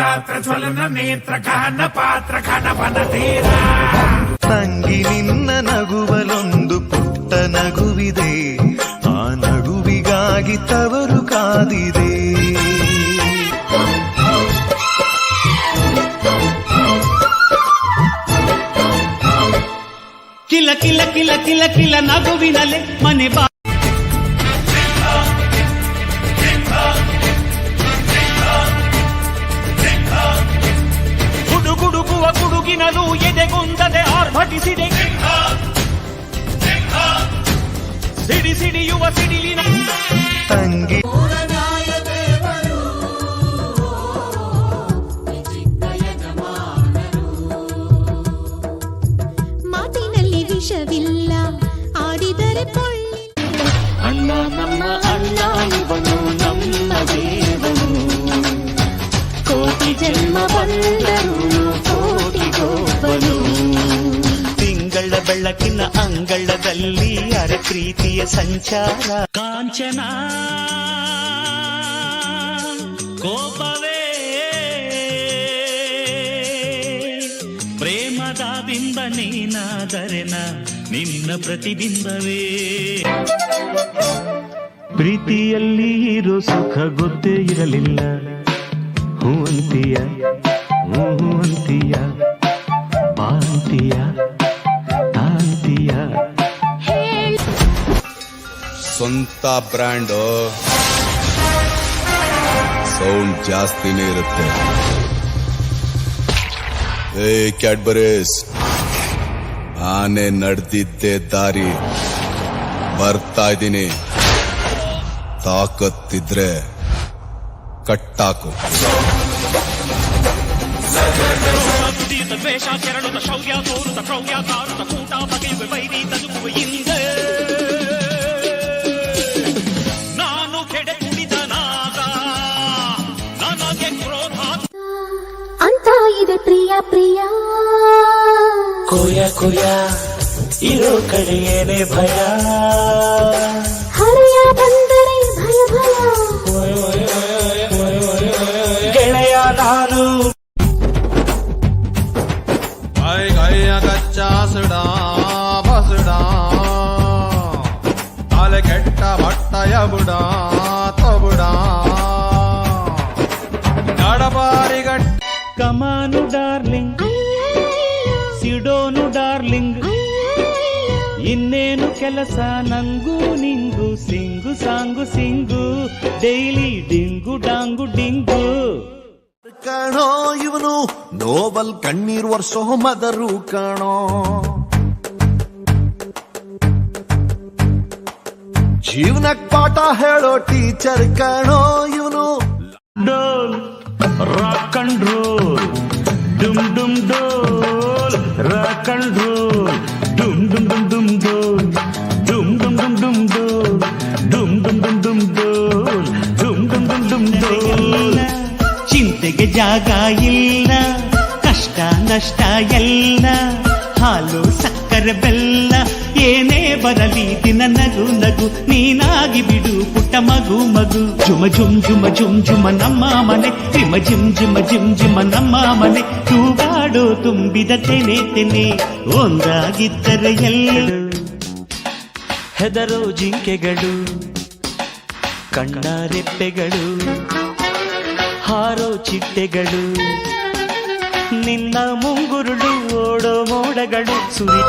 ಗಾತ್ರ ಜ್ವಲನ ನೇತ್ರ ಗಹನ ಪಾತ್ರ ಘನವನ ತೀರ. ತಂಗಿ ನಿನ್ನ ನಗುವಲೊಂದು ಪುಟ್ಟ ನಗುವಿದೆ, ಆ ನಗುವಿಗಾಗಿ ತವರು ಕಾದಿದೆ. ಕಿಲ ಕಿಲ ಕಿಲ ಕಿಲ ಕಿಲ ನಗುವಿನಲೆ ಮನೆ ಬಾ. ಗುಡುಗುಡುಗುವ ಗುಡುಗಿನಲು ಎದೆಗುಂದದೆ ಆರ್ಭಟಿಸಿದೆ. ಸಿಡಿ ಸಿಡಿಯುವ ಸಿಡಿಲಿನ ತಂಗಿ ಮಾತಿನಲ್ಲಿ ವಿಷವಿಲ್ಲ, ಆಡಿದರೆ ಪೊಳ್ಳಿ. ಅಣ್ಣ ನಮ್ಮ ಅಣ್ಣ ಇವನು ನಮ್ಮ ದೇವನು, ಕೋಟಿ ಜನ್ಮ ಬಂದರು ಕೋಟಿಗೊಬ್ಬನು. ತಿಂಗಳ ಬೆಳಕಿನ ಅಂಗಳದಲ್ಲಿ ಅರೆ ಪ್ರೀತಿಯ ಸಂಚಾರ. ಕಾಂಚನ ಕೋಪವೇ ಪ್ರೇಮದ ಬಿಂಬ ನೀನಾದರೆನ ನಿನ್ನ ಪ್ರತಿಬಿಂಬವೇ. ಪ್ರೀತಿಯಲ್ಲಿ ಇರೋ ಸುಖ ಗೊತ್ತೇ ಇರಲಿಲ್ಲ. ಹೂ ಅಂತೀಯ ಹೂ ಅಂತೀಯ, ಬಾಂತೀಯ ತಾಂತೀಯ. ಸ್ವಂತ ಬ್ರ್ಯಾಂಡ್ ಸೌಂಡ್ ಜಾಸ್ತಿನೇ ಇರುತ್ತೆ. ಏ ಕ್ಯಾಡ್ಬರೀಸ್, ಆನೆ ನಡೆದಿದ್ದೆ ದಾರಿ ಬರ್ತಾ ಇದ್ದೀನಿ. ತಾಕತ್ತಿದ್ರೆ ಕಟ್ಟಾಕು. ದ್ವೇಷ ಕೆರಳುತ್ತ ಶೌರ್ಯ ತೋರುತ್ತ ಕ್ರೌರ್ಯ ಕಾರುತ್ತ ಕೂಟ ಬಗೆಯುವ ವೈರಿ ತಲುಪುವ ಹಿಂದೆ ನಾನು ಕೆಡೆ ಕುಡಿದನಾಗ ನನಗೆ ಕ್ರೋಧ ಅಂತ ಇದೆ ಪ್ರಿಯ ಪ್ರಿಯ. ಕೊಯ ಕೊಯ ಇರೋ ಕಡೆಯೇನೆ ಭಯ. ಹರೆಯ ಬಂದರೆ ಭಯ ಭಯ. ಗೆಳೆಯ ನಾನು ಕಚ್ಚಾ ಸುಡಾ ಬಸುಡಾ ತಾಲೆ ಕೆಟ್ಟ ಬಟ್ಟಯ ಬುಡಾ ತೊಬುಡಾ ನಡಬಾರಿಗಟ್ಟ. ಕಮಾನು ಡಾರ್ಲಿಂಗ್, ಸಿಡೋನು ಡಾರ್ಲಿಂಗ್, ಇನ್ನೇನು ಕೆಲಸ ನಂಗೂ ನಿಂಗು, ಸಿಂಗು ಸಾಂಗು ಸಿಂಗು, ಡೈಲಿ ಡಿಂಗು ಡಾಂಗು ಡಿಂಗು. ಕಣೋ ಇವನು ನೋಬಲ್ ಕಣ್ಣೀರ್ ವರ್ಷೋ ಮದರು ಕಣೋ. ಜೀವನಕ್ ಪಾಠ ಹೇಳೋ ಟೀಚರ್ ಕಣೋ ಇವನು. ಡೋಲ್ ರಾಕ್ ಅಂಡ್ ರೋಲ್, ಡುಮ್ ಡುಮ್ ಡೋಲ್, ರಾಕ್ ಅಂಡ್ ರೋಲ್, ಡುಮ್ ಡುಮ್ ಡುಮ್ ಡುಮ್ ಡೋಲ್, ಡುಮ್ ಡುಮ್ ಡುಮ್ ಡುಮ್ ಡೋಲ್, ಡುಮ್ ಡುಮ್ ಡುಮ್ ಡುಮ್ ಡೋಲ್, ಡುಮ್ ಡುಮ್ ಡುಮ್ ಡುಮ್ ಡೋಲ್. ಚಿಂತೆಗೆ ಜಾಗ ಇಲ್ಲ, ಕಷ್ಟ ನಷ್ಟ ಎಲ್ಲ, ಹಾಲು ಸಕ್ಕರೆ ಬೆಲ್ಲ ಏನೇ ಬರಲಿ ದಿನ ನಗು ನಗು, ನೀನಾಗಿ ಬಿಡು ಪುಟ್ಟ ಮಗು ಮಗು. ಜುಮ ಜುಮ್ ಜುಮ ಜುಮ್ ಜುಮ ನಮ್ಮ ಮನೆ, ರಿಮ ಜಿಮ್ ಜಿಮ ಜಿಮ್ ಜಿಮ ನಮ್ಮ ಮನೆ. ತೂಗಾಡೋ ತುಂಬಿದ ತೆನೆ ತೆನೆ, ಒಂದಾಗಿದ್ದರೆ ಎಲ್ಲೆಡು. ಹೆದರೋ ಜಿಂಕೆಗಳು, ಕಣ್ಣ ರೆಪ್ಪೆಗಳು, ಹಾರೋ ಚಿಟ್ಟೆಗಳು, ನಿನ್ನ ಮುಂಗುರುಳು ಓಡೋ ಮೋಡಗಳು ಸುರಿ